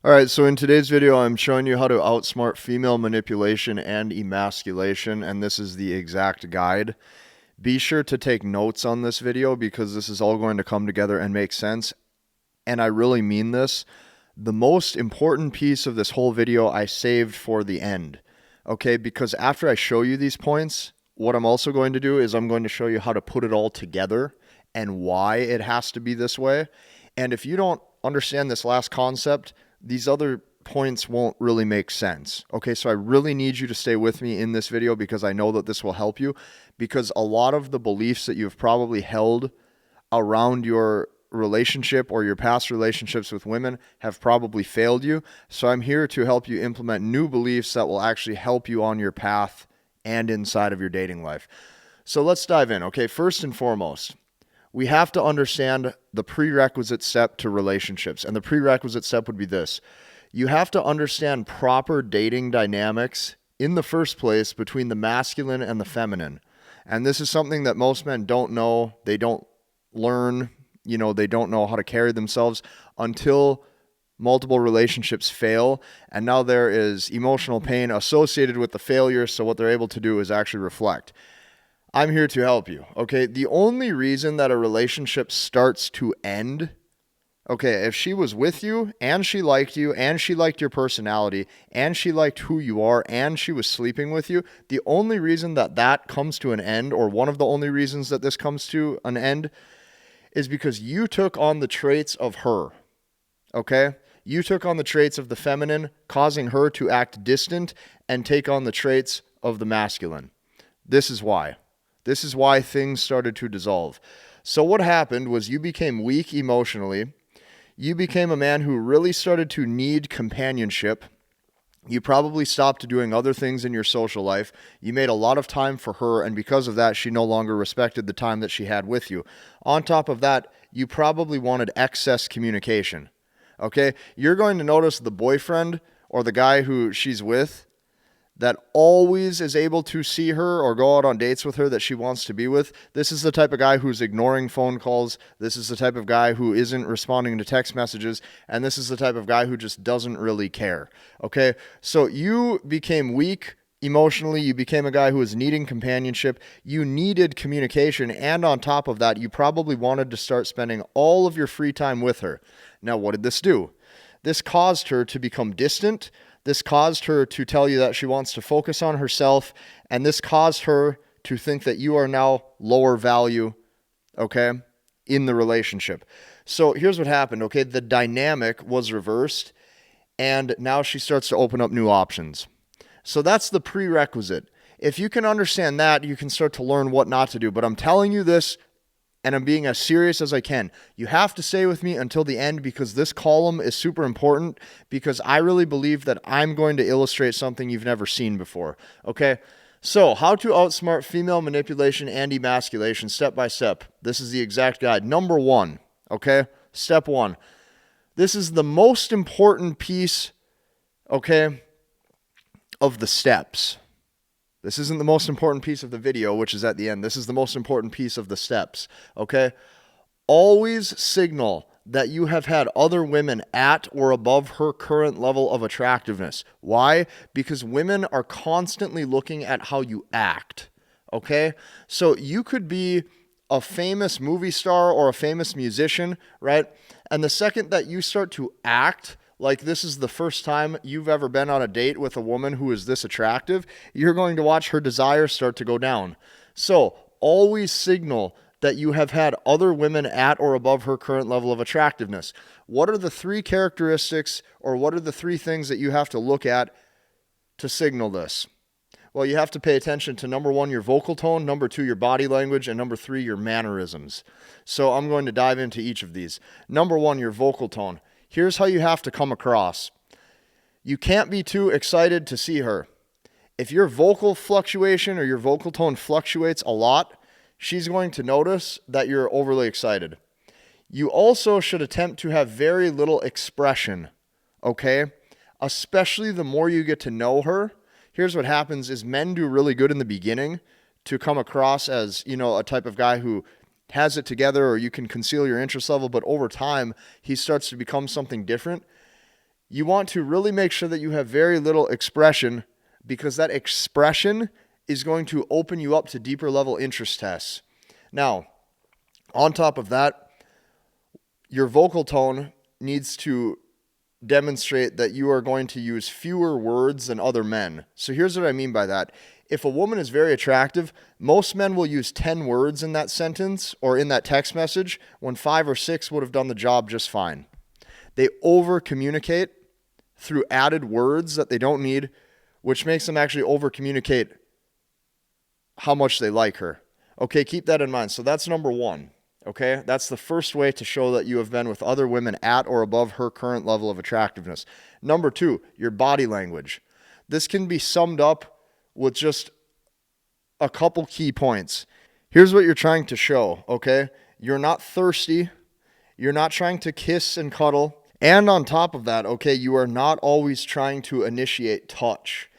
All right, so in today's video, I'm showing you how to outsmart female manipulation and emasculation, and this is the exact guide. Be sure to take notes on this video because this is all going to come together and make sense, and I really mean this. The most important piece of this whole video I saved for the end, okay? Because after I show you these points, what I'm also going to do is I'm going to show you how to put it all together and why it has to be this way. And if you don't understand this last concept, these other points won't really make sense. Okay, so I really need you to stay with me in this video because I know that this will help you, because a lot of the beliefs that you've probably held around your relationship or your past relationships with women have probably failed you. So I'm here to help you implement new beliefs that will actually help you on your path and inside of your dating life. So let's dive in. Okay, first and foremost, we have to understand the prerequisite step to relationships. And the prerequisite step would be this. You have to understand proper dating dynamics in the first place between the masculine and the feminine. And this is something that most men don't know. They don't learn, they don't know how to carry themselves until multiple relationships fail. And now there is emotional pain associated with the failure. So what they're able to do is actually reflect. I'm here to help you, okay? The only reason that a relationship starts to end, okay, if she was with you and she liked you and she liked your personality and she liked who you are and she was sleeping with you, the only reason that that comes to an end, or one of the only reasons that this comes to an end, is because you took on the traits of her, okay? You took on the traits of the feminine, causing her to act distant and take on the traits of the masculine. This is why. This is why things started to dissolve. So what happened was you became weak emotionally. You became a man who really started to need companionship. You probably stopped doing other things in your social life. You made a lot of time for her, and because of that, she no longer respected the time that she had with you. On top of that, you probably wanted excess communication. Okay? You're going to notice the boyfriend or the guy who she's with that always is able to see her or go out on dates with her that she wants to be with. This is the type of guy who's ignoring phone calls. This is the type of guy who isn't responding to text messages. And this is the type of guy who just doesn't really care. Okay? So you became weak emotionally. You became a guy who was needing companionship. You needed communication. And on top of that, you probably wanted to start spending all of your free time with her. Now, what did this do? This caused her to become distant. This caused her to tell you that she wants to focus on herself, and this caused her to think that you are now lower value, okay, in the relationship. So here's what happened, okay? The dynamic was reversed, and now she starts to open up new options. So that's the prerequisite. If you can understand that, you can start to learn what not to do. But I'm telling you this, and I'm being as serious as I can. You have to stay with me until the end because this column is super important, because I really believe that I'm going to illustrate something you've never seen before. Okay? So, how to outsmart female manipulation and emasculation step by step. This is the exact guide. Number 1, okay? Step 1. This is the most important piece, okay, of the steps. This isn't the most important piece of the video, which is at the end. This is the most important piece of the steps, okay? Always signal that you have had other women at or above her current level of attractiveness. Why? Because women are constantly looking at how you act, okay? So you could be a famous movie star or a famous musician, right? And the second that you start to act like this is the first time you've ever been on a date with a woman who is this attractive, you're going to watch her desire start to go down. So always signal that you have had other women at or above her current level of attractiveness. What are the 3 characteristics, or what are the 3 things that you have to look at to signal this? Well, you have to pay attention to number 1, your vocal tone, number 2, your body language, and number 3, your mannerisms. So I'm going to dive into each of these. Number 1, your vocal tone. Here's how you have to come across. You can't be too excited to see her. If your vocal fluctuation or your vocal tone fluctuates a lot, she's going to notice that you're overly excited. You also should attempt to have very little expression, okay? Especially the more you get to know her. Here's what happens is men do really good in the beginning to come across as, a type of guy who has it together, or you can conceal your interest level, but over time, he starts to become something different. You want to really make sure that you have very little expression, because that expression is going to open you up to deeper level interest tests. Now, on top of that, your vocal tone needs to demonstrate that you are going to use fewer words than other men. So here's what I mean by that. If a woman is very attractive, most men will use 10 words in that sentence or in that text message when 5 or 6 would have done the job just fine. They over communicate through added words that they don't need, which makes them actually over communicate how much they like her. Okay, keep that in mind. So that's number 1. Okay, that's the first way to show that you have been with other women at or above her current level of attractiveness. Number 2, your body language. This can be summed up with just a couple key points. Here's what you're trying to show, okay? You're not thirsty. You're not trying to kiss and cuddle. And on top of that, okay, you are not always trying to initiate touch.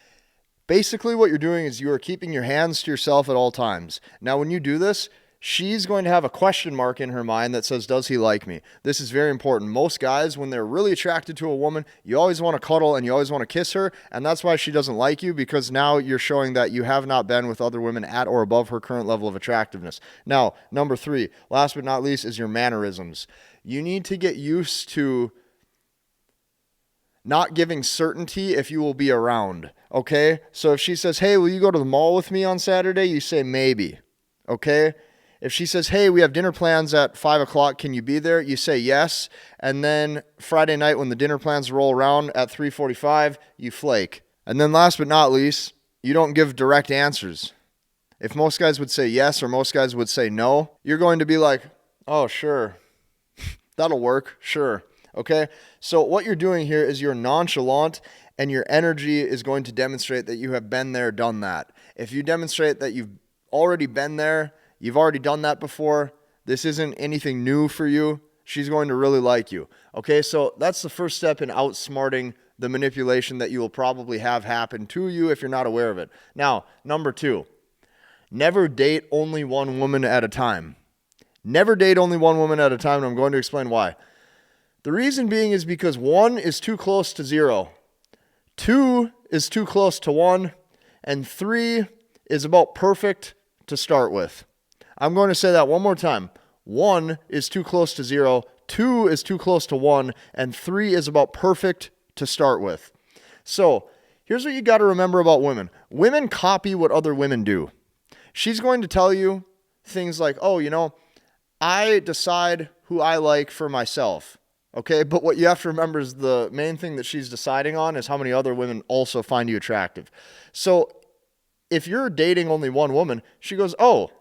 Basically, what you're doing is you are keeping your hands to yourself at all times. Now, when you do this, she's going to have a question mark in her mind that says, does he like me? This is very important. Most guys, when they're really attracted to a woman, you always want to cuddle and you always want to kiss her. And that's why she doesn't like you, because now you're showing that you have not been with other women at or above her current level of attractiveness. Now, number 3, last but not least, is your mannerisms. You need to get used to not giving certainty if you will be around. Okay? So if she says, hey, will you go to the mall with me on Saturday? You say maybe. Okay? If she says, hey, we have dinner plans at 5 o'clock, can you be there? You say yes. And then Friday night when the dinner plans roll around at 3:45, you flake. And then last but not least, you don't give direct answers. If most guys would say yes or most guys would say no, you're going to be like, oh, sure. That'll work. Sure. Okay? So what you're doing here is you're nonchalant, and your energy is going to demonstrate that you have been there, done that. If you demonstrate that you've already been there, you've already done that before, this isn't anything new for you, she's going to really like you. Okay, so that's the first step in outsmarting the manipulation that you will probably have happen to you if you're not aware of it. Now, number 2, never date only one woman at a time. Never date only one woman at a time, and I'm going to explain why. The reason being is because 1 is too close to 0, 2 is too close to 1, and 3 is about perfect to start with. I'm going to say that one more time. 1 is too close to 0, 2 is too close to 1, and 3 is about perfect to start with. So here's what you got to remember about women. Women copy what other women do. She's going to tell you things like, oh, I decide who I like for myself. Okay, but what you have to remember is the main thing that she's deciding on is how many other women also find you attractive. So if you're dating only one woman, she goes, oh,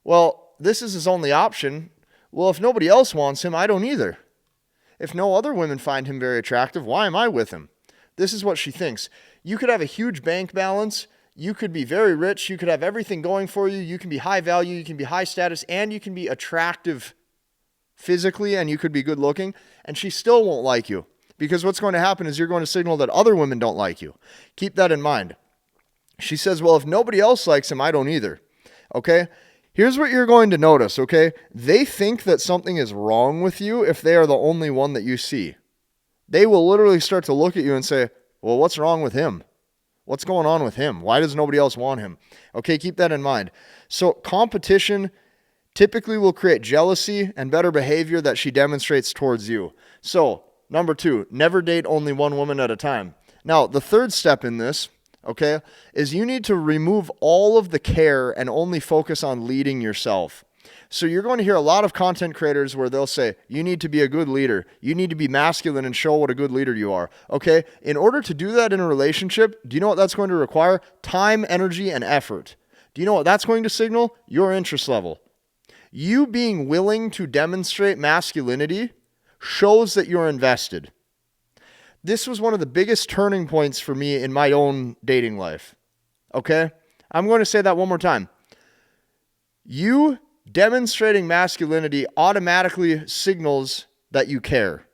well, this is his only option. Well, if nobody else wants him, I don't either. If no other women find him very attractive, why am I with him? This is what she thinks. You could have a huge bank balance. You could be very rich. You could have everything going for you. You can be high value. You can be high status, and you can be attractive physically, and you could be good looking, and she still won't like you, because what's going to happen is you're going to signal that other women don't like you. Keep that in mind. She says, well, if nobody else likes him, I don't either. Okay? Here's what you're going to notice, okay? They think that something is wrong with you if they are the only one that you see. They will literally start to look at you and say, well, what's wrong with him? What's going on with him? Why does nobody else want him? Okay, keep that in mind. So competition typically will create jealousy and better behavior that she demonstrates towards you. So, number 2, never date only one woman at a time. Now, the third step in this, okay, is you need to remove all of the care and only focus on leading yourself. So you're going to hear a lot of content creators where they'll say, you need to be a good leader. You need to be masculine and show what a good leader you are. Okay, in order to do that in a relationship, do you know what that's going to require? Time, energy, and effort. Do you know what that's going to signal? Your interest level. You being willing to demonstrate masculinity shows that you're invested. This was one of the biggest turning points for me in my own dating life. Okay? I'm going to say that one more time. You demonstrating masculinity automatically signals that you care.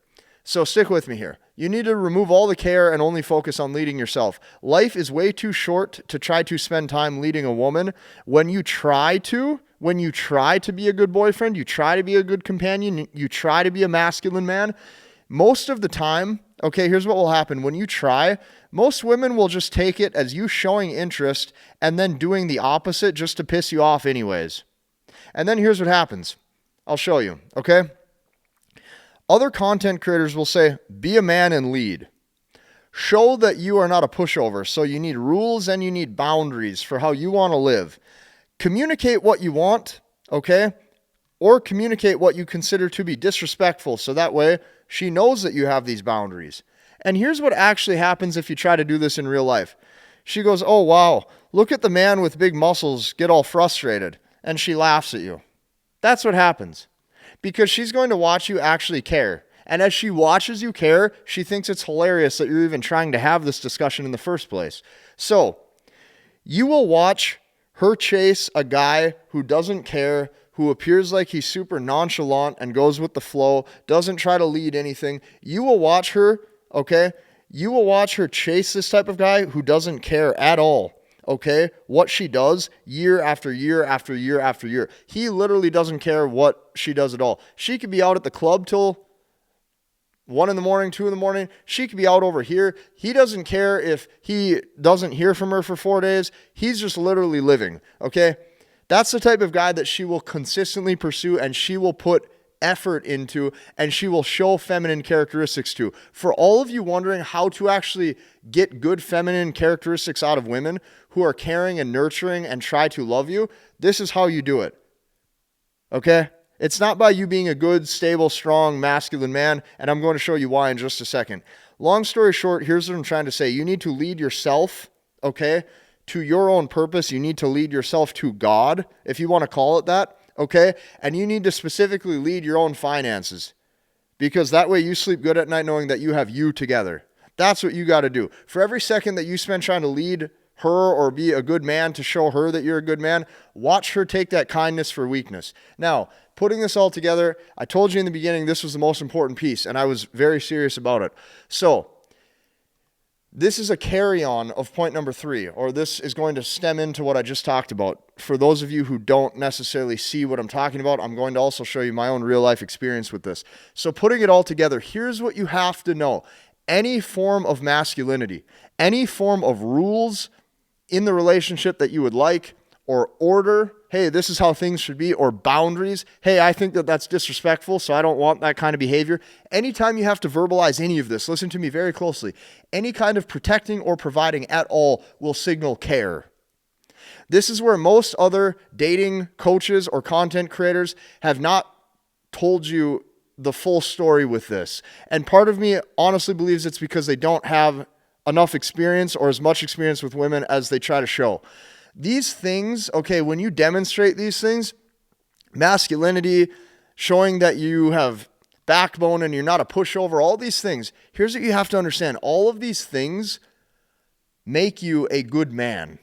So stick with me here. You need to remove all the care and only focus on leading yourself. Life is way too short to try to spend time leading a woman. When you try to be a good boyfriend, you try to be a good companion, you try to be a masculine man, most of the time, okay, here's what will happen. When you try, most women will just take it as you showing interest and then doing the opposite just to piss you off anyways. And then here's what happens. I'll show you, okay? Other content creators will say, be a man and lead. Show that you are not a pushover, so you need rules and you need boundaries for how you want to live. Communicate what you want, okay? Or communicate what you consider to be disrespectful, so that way she knows that you have these boundaries. And here's what actually happens if you try to do this in real life. She goes, oh, wow, look at the man with big muscles get all frustrated. And she laughs at you. That's what happens. Because she's going to watch you actually care. And as she watches you care, she thinks it's hilarious that you're even trying to have this discussion in the first place. So, you will watch her chase a guy who doesn't care, who appears like he's super nonchalant and goes with the flow, doesn't try to lead anything. You will watch her, okay? You will watch her chase this type of guy who doesn't care at all, okay? What she does year after year after year after year. He literally doesn't care what she does at all. She could be out at the club till 1 in the morning, 2 in the morning. She could be out over here. He doesn't care if he doesn't hear from her for 4 days. He's just literally living, okay? That's the type of guy that she will consistently pursue and she will put effort into and she will show feminine characteristics to. For all of you wondering how to actually get good feminine characteristics out of women who are caring and nurturing and try to love you, this is how you do it, okay? It's not by you being a good, stable, strong, masculine man, and I'm going to show you why in just a second. Long story short, here's what I'm trying to say. You need to lead yourself, okay, to your own purpose. You need to lead yourself to God, if you want to call it that, okay? And you need to specifically lead your own finances because that way you sleep good at night knowing that you have you together. That's what you got to do. For every second that you spend trying to lead her or be a good man to show her that you're a good man, watch her take that kindness for weakness. Now, putting this all together, I told you in the beginning this was the most important piece, and I was very serious about it. So, this is a carry-on of point number 3, or this is going to stem into what I just talked about. For those of you who don't necessarily see what I'm talking about, I'm going to also show you my own real-life experience with this. So putting it all together, here's what you have to know. Any form of masculinity, any form of rules in the relationship that you would like, or order, hey, this is how things should be, or boundaries, hey, I think that that's disrespectful, so I don't want that kind of behavior. Anytime you have to verbalize any of this, listen to me very closely, any kind of protecting or providing at all will signal care. This is where most other dating coaches or content creators have not told you the full story with this. And part of me honestly believes it's because they don't have enough experience or as much experience with women as they try to show. These things, okay, when you demonstrate these things, masculinity, showing that you have backbone and you're not a pushover, all these things, here's what you have to understand. All of these things make you a good man.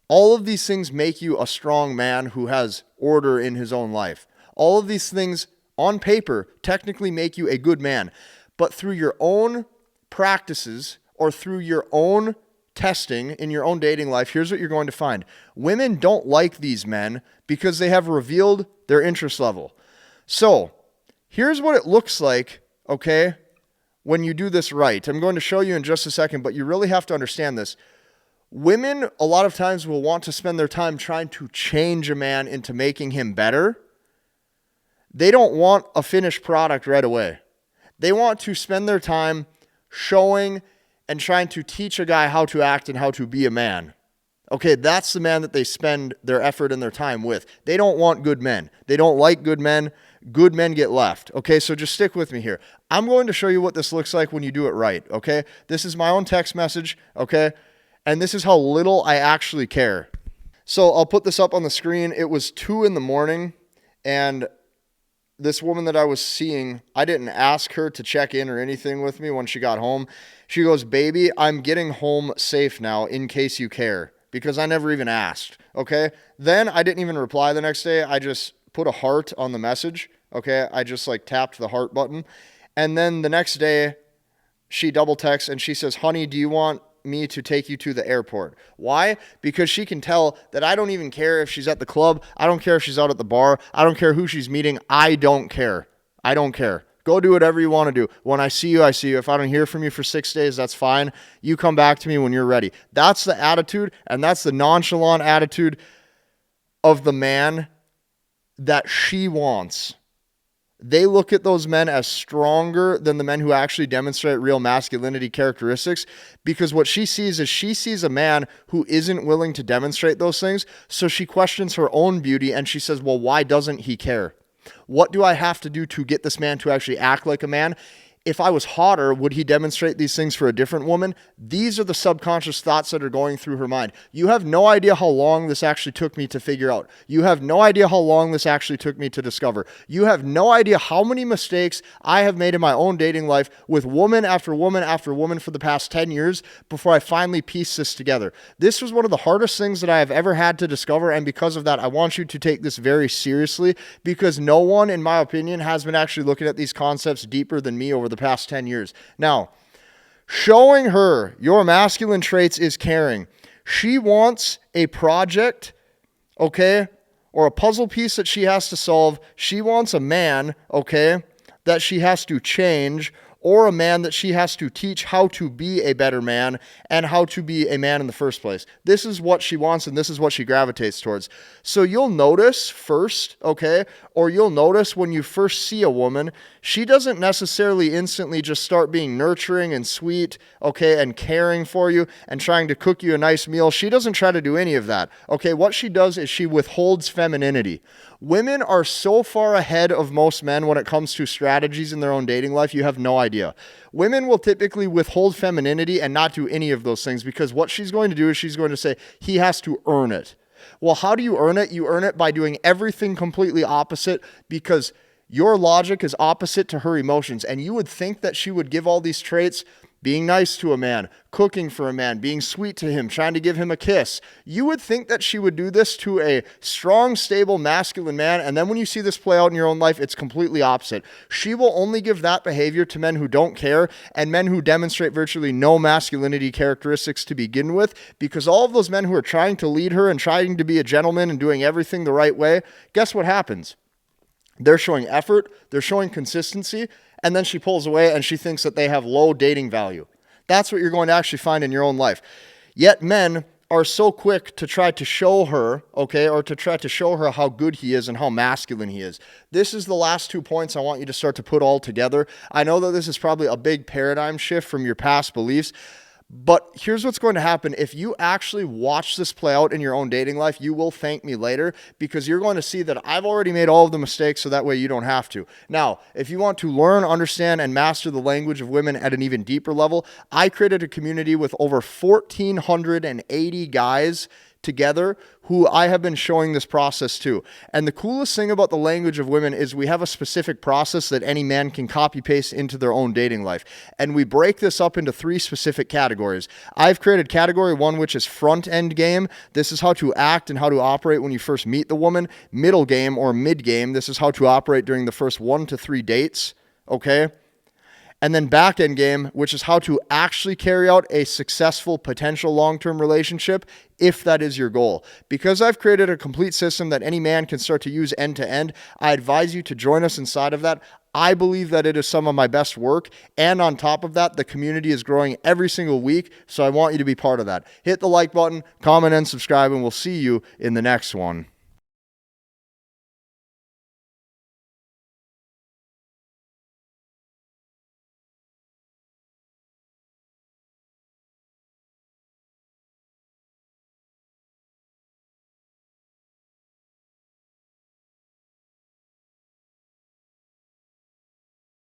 All of these things make you a strong man who has order in his own life. All of these things on paper technically make you a good man. But through your own practices or through your own testing in your own dating life, here's what you're going to find. Women don't like these men because they have revealed their interest level. So here's what it looks like, okay, when you do this right. I'm going to show you in just a second, but you really have to understand this. Women, a lot of times, will want to spend their time trying to change a man into making him better. They don't want a finished product right away. They want to spend their time showing and trying to teach a guy how to act and how to be a man. Okay, that's the man that they spend their effort and their time with. They don't want good men. They don't like good men. Good men get left. Okay, so just stick with me here. I'm going to show you what this looks like when you do it right, okay? This is my own text message, okay? And this is how little I actually care. So I'll put this up on the screen. It was 2 in the morning, and this woman that I was seeing, I didn't ask her to check in or anything with me when she got home. She goes, baby, I'm getting home safe now in case you care, because I never even asked, okay? Then I didn't even reply the next day. I just put a heart on the message, okay? I just like tapped the heart button. And then the next day, she double texts and she says, honey, do you want me to take you to the airport? Why? Because she can tell that I don't even care if she's at the club. I don't care if she's out at the bar. I don't care who she's meeting. I don't care. I don't care. Go do whatever you want to do. When I see you, I see you. If I don't hear from you for 6 days, that's fine. You come back to me when you're ready. That's the attitude, and that's the nonchalant attitude of the man that she wants. They look at those men as stronger than the men who actually demonstrate real masculinity characteristics, because what she sees is she sees a man who isn't willing to demonstrate those things. So she questions her own beauty and she says, well, why doesn't he care? What do I have to do to get this man to actually act like a man? If I was hotter, would he demonstrate these things for a different woman? These are the subconscious thoughts that are going through her mind. You have no idea how long this actually took me to figure out. You have no idea how long this actually took me to discover. You have no idea how many mistakes I have made in my own dating life with woman after woman after woman for the past 10 years before I finally pieced this together. This was one of the hardest things that I have ever had to discover, and because of that, I want you to take this very seriously, because no one, in my opinion, has been actually looking at these concepts deeper than me over the past 10 years. Now, showing her your masculine traits is caring. She wants a project, okay, or a puzzle piece that she has to solve. She wants a man, okay, that she has to change, or a man that she has to teach how to be a better man and how to be a man in the first place. This is what she wants, and this is what she gravitates towards. So you'll notice first, okay, or you'll notice when you first see a woman, she doesn't necessarily instantly just start being nurturing and sweet, okay, and caring for you and trying to cook you a nice meal. She doesn't try to do any of that, okay? What she does is she withholds femininity. Women are so far ahead of most men when it comes to strategies in their own dating life, you have no idea. Women will typically withhold femininity and not do any of those things, because what she's going to do is she's going to say, he has to earn it. Well, how do you earn it? You earn it by doing everything completely opposite, because your logic is opposite to her emotions. And you would think that she would give all these traits: being nice to a man, cooking for a man, being sweet to him, trying to give him a kiss. You would think that she would do this to a strong, stable, masculine man. And then when you see this play out in your own life, it's completely opposite. She will only give that behavior to men who don't care and men who demonstrate virtually no masculinity characteristics to begin with, because all of those men who are trying to lead her and trying to be a gentleman and doing everything the right way, guess what happens? They're showing effort, they're showing consistency, and then she pulls away and she thinks that they have low dating value. That's what you're going to actually find in your own life. Yet men are so quick to try to show her, okay, or to try to show her how good he is and how masculine he is. This is the last 2 points I want you to start to put all together. I know that this is probably a big paradigm shift from your past beliefs, but here's what's going to happen. If you actually watch this play out in your own dating life, you will thank me later, because you're going to see that I've already made all of the mistakes, so that way you don't have to. Now, if you want to learn, understand, and master the language of women at an even deeper level, I created a community with over 1,480 guys together who I have been showing this process to. And the coolest thing about the language of women is we have a specific process that any man can copy paste into their own dating life. And we break this up into 3 specific categories. I've created category 1, which is front end game. This is how to act and how to operate when you first meet the woman. Middle game, or mid game. This is how to operate during the first 1 to 3 dates. Okay. And then back end game, which is how to actually carry out a successful potential long-term relationship, if that is your goal. Because I've created a complete system that any man can start to use end to end, I advise you to join us inside of that. I believe that it is some of my best work. And on top of that, the community is growing every single week. So I want you to be part of that. Hit the like button, comment, and subscribe, and we'll see you in the next one.